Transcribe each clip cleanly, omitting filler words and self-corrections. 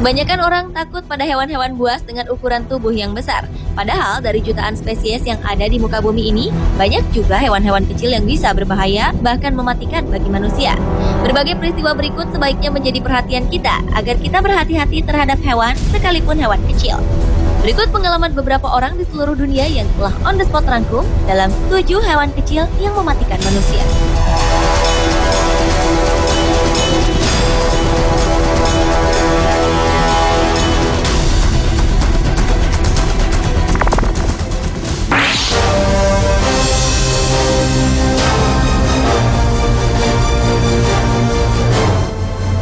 Kebanyakan orang takut pada hewan-hewan buas dengan ukuran tubuh yang besar. Padahal dari jutaan spesies yang ada di muka bumi ini, banyak juga hewan-hewan kecil yang bisa berbahaya, bahkan mematikan bagi manusia. Berbagai peristiwa berikut sebaiknya menjadi perhatian kita, agar kita berhati-hati terhadap hewan, sekalipun hewan kecil. Berikut pengalaman beberapa orang di seluruh dunia yang telah on the spot rangkum dalam 7 hewan kecil yang mematikan manusia.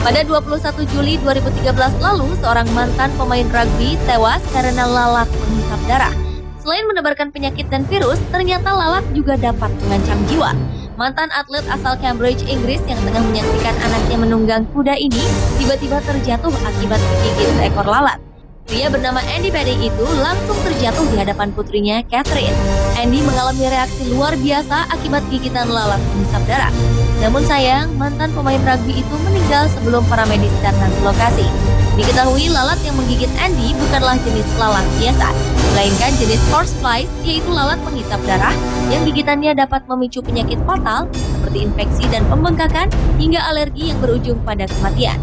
Pada 21 Juli 2013 lalu, seorang mantan pemain rugby tewas karena lalat penghisap darah. Selain menebarkan penyakit dan virus, ternyata lalat juga dapat mengancam jiwa. Mantan atlet asal Cambridge, Inggris yang tengah menyaksikan anaknya menunggang kuda ini, tiba-tiba terjatuh akibat digigit seekor lalat. Pria bernama Andy Badie itu langsung terjatuh di hadapan putrinya, Catherine. Andy mengalami reaksi luar biasa akibat gigitan lalat penghisap darah. Namun sayang, mantan pemain rugby itu meninggal sebelum para medis datang ke lokasi. Diketahui lalat yang menggigit Andy bukanlah jenis lalat biasa, melainkan jenis horseflies, yaitu lalat penghisap darah yang gigitannya dapat memicu penyakit fatal seperti infeksi dan pembengkakan hingga alergi yang berujung pada kematian.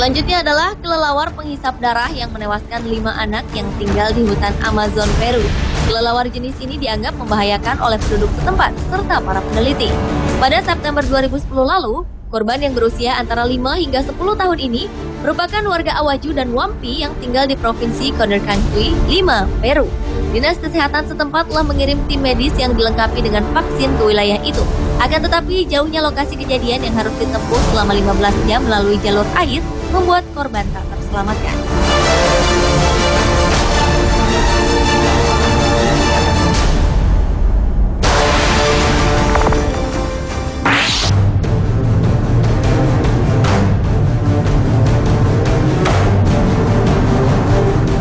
Selanjutnya adalah kelelawar penghisap darah yang menewaskan 5 anak yang tinggal di hutan Amazon, Peru. Kelelawar jenis ini dianggap membahayakan oleh penduduk setempat serta para peneliti. Pada September 2010 lalu, korban yang berusia antara 5 hingga 10 tahun ini merupakan warga Awaju dan Wampi yang tinggal di Provinsi Condorcanqui, Lima, Peru. Dinas Kesehatan setempat telah mengirim tim medis yang dilengkapi dengan vaksin ke wilayah itu. Akan tetapi, jauhnya lokasi kejadian yang harus ditempuh selama 15 jam melalui jalur air membuat korban tak terselamatkan.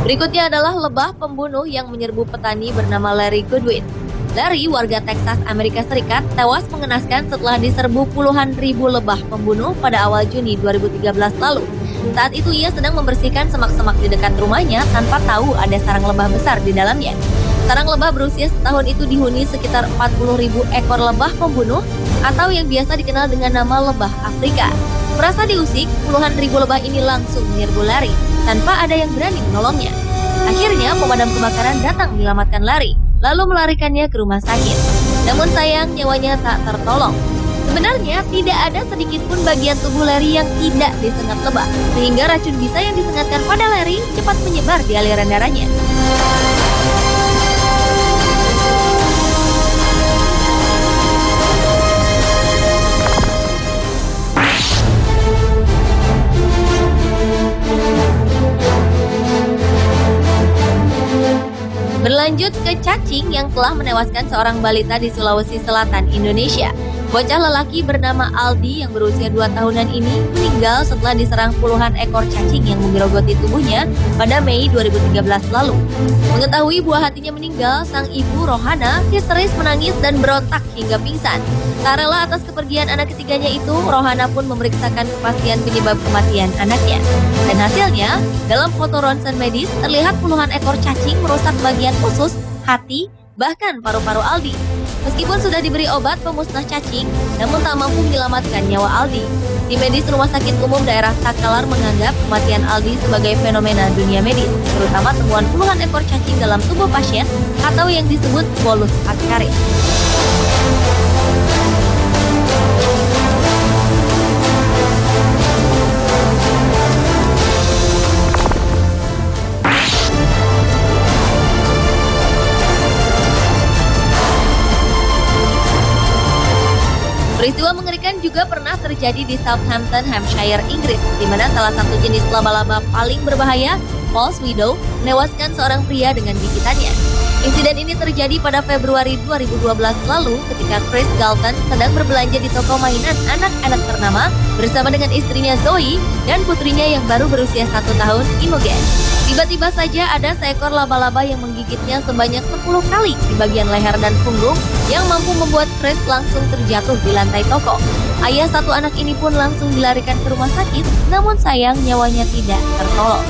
Berikutnya adalah lebah pembunuh yang menyerbu petani bernama Larry Goodwin. Larry, warga Texas, Amerika Serikat, tewas mengenaskan setelah diserbu puluhan ribu lebah pembunuh pada awal Juni 2013 lalu. Saat itu ia sedang membersihkan semak-semak di dekat rumahnya tanpa tahu ada sarang lebah besar di dalamnya. Sarang lebah berusia setahun itu dihuni sekitar 40.000 ekor lebah pembunuh atau yang biasa dikenal dengan nama lebah Afrika. Merasa diusik, puluhan ribu lebah ini langsung menyerbu Larry tanpa ada yang berani menolongnya. Akhirnya pemadam kebakaran datang menyelamatkan Larry, lalu melarikannya ke rumah sakit. Namun sayang, nyawanya tak tertolong. Sebenarnya tidak ada sedikit pun bagian tubuh Larry yang tidak disengat lebah, sehingga racun bisa yang disengatkan pada Larry cepat menyebar di aliran darahnya. Berlanjut ke cacing yang telah menewaskan seorang balita di Sulawesi Selatan, Indonesia. Bocah lelaki bernama Aldi yang berusia 2 tahunan ini meninggal setelah diserang puluhan ekor cacing yang menggerogoti tubuhnya pada Mei 2013 lalu. Mengetahui buah hatinya meninggal, sang ibu Rohana histeris menangis dan berontak hingga pingsan. Tak rela atas kepergian anak ketiganya itu, Rohana pun memeriksakan kepastian penyebab kematian anaknya. Dan hasilnya, dalam foto ronsen medis terlihat puluhan ekor cacing merusak bagian usus, hati, bahkan paru-paru Aldi. Meskipun sudah diberi obat pemusnah cacing, namun tak mampu menyelamatkan nyawa Aldi. Tim medis Rumah Sakit Umum Daerah Takalar menganggap kematian Aldi sebagai fenomena dunia medis, terutama temuan puluhan ekor cacing dalam tubuh pasien atau yang disebut bolus askaris. Peristiwa mengerikan juga pernah terjadi di Southampton, Hampshire, Inggris, di mana salah satu jenis laba-laba paling berbahaya Falls Widow menewaskan seorang pria dengan gigitannya. Insiden ini terjadi pada Februari 2012 lalu ketika Chris Galton sedang berbelanja di toko mainan anak-anak ternama bersama dengan istrinya Zoe dan putrinya yang baru berusia 1 tahun, Imogen. Tiba-tiba saja ada seekor laba-laba yang menggigitnya sebanyak 10 kali di bagian leher dan punggung yang mampu membuat Chris langsung terjatuh di lantai toko. Ayah satu anak ini pun langsung dilarikan ke rumah sakit, namun sayang nyawanya tidak tertolong.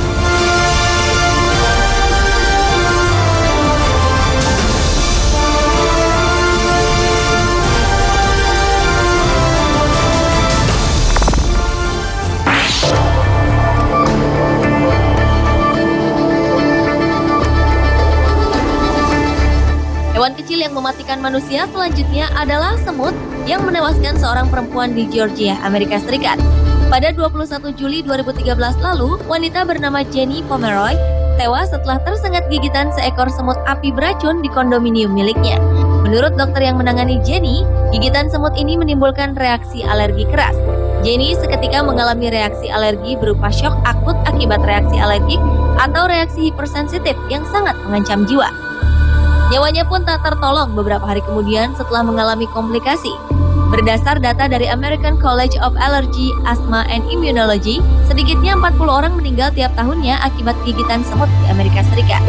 Hewan kecil yang mematikan manusia selanjutnya adalah semut yang menewaskan seorang perempuan di Georgia, Amerika Serikat. Pada 21 Juli 2013 lalu, wanita bernama Jenny Pomeroy tewas setelah tersengat gigitan seekor semut api beracun di kondominium miliknya. Menurut dokter yang menangani Jenny, gigitan semut ini menimbulkan reaksi alergi keras. Jenny seketika mengalami reaksi alergi berupa syok akut akibat reaksi alergik atau reaksi hipersensitif yang sangat mengancam jiwa. Nyawanya pun tak tertolong beberapa hari kemudian setelah mengalami komplikasi. Berdasar data dari American College of Allergy, Asthma, and Immunology, sedikitnya 40 orang meninggal tiap tahunnya akibat gigitan semut di Amerika Serikat.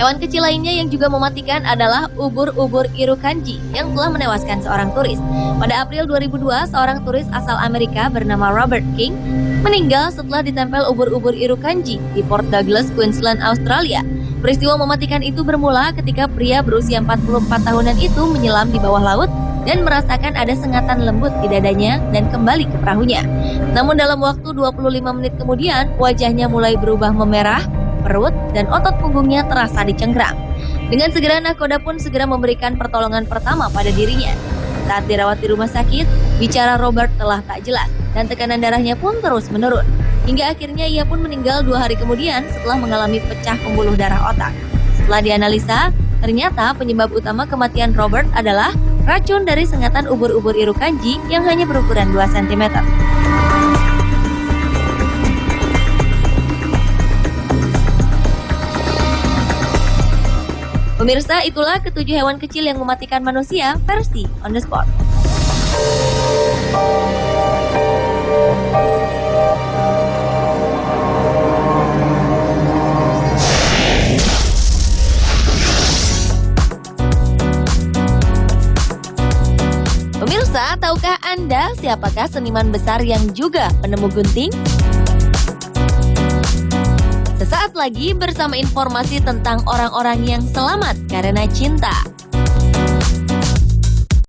Hewan kecil lainnya yang juga mematikan adalah ubur-ubur Irukandji yang telah menewaskan seorang turis. Pada April 2002, seorang turis asal Amerika bernama Robert King meninggal setelah ditempel ubur-ubur Irukandji di Port Douglas, Queensland, Australia. Peristiwa mematikan itu bermula ketika pria berusia 44 tahunan itu menyelam di bawah laut dan merasakan ada sengatan lembut di dadanya dan kembali ke perahunya. Namun dalam waktu 25 menit kemudian, wajahnya mulai berubah memerah, perut, dan otot punggungnya terasa dicengkram. Dengan segera nakoda pun segera memberikan pertolongan pertama pada dirinya. Saat dirawat di rumah sakit, bicara Robert telah tak jelas dan tekanan darahnya pun terus menurun. Hingga akhirnya ia pun meninggal 2 hari kemudian setelah mengalami pecah pembuluh darah otak. Setelah dianalisa, ternyata penyebab utama kematian Robert adalah racun dari sengatan ubur-ubur Irukandji yang hanya berukuran 2 cm. Pemirsa, itulah ketujuh hewan kecil yang mematikan manusia versi On The Spot. Pemirsa, tahukah Anda siapakah seniman besar yang juga penemu gunting? Sesaat lagi bersama informasi tentang orang-orang yang selamat karena cinta.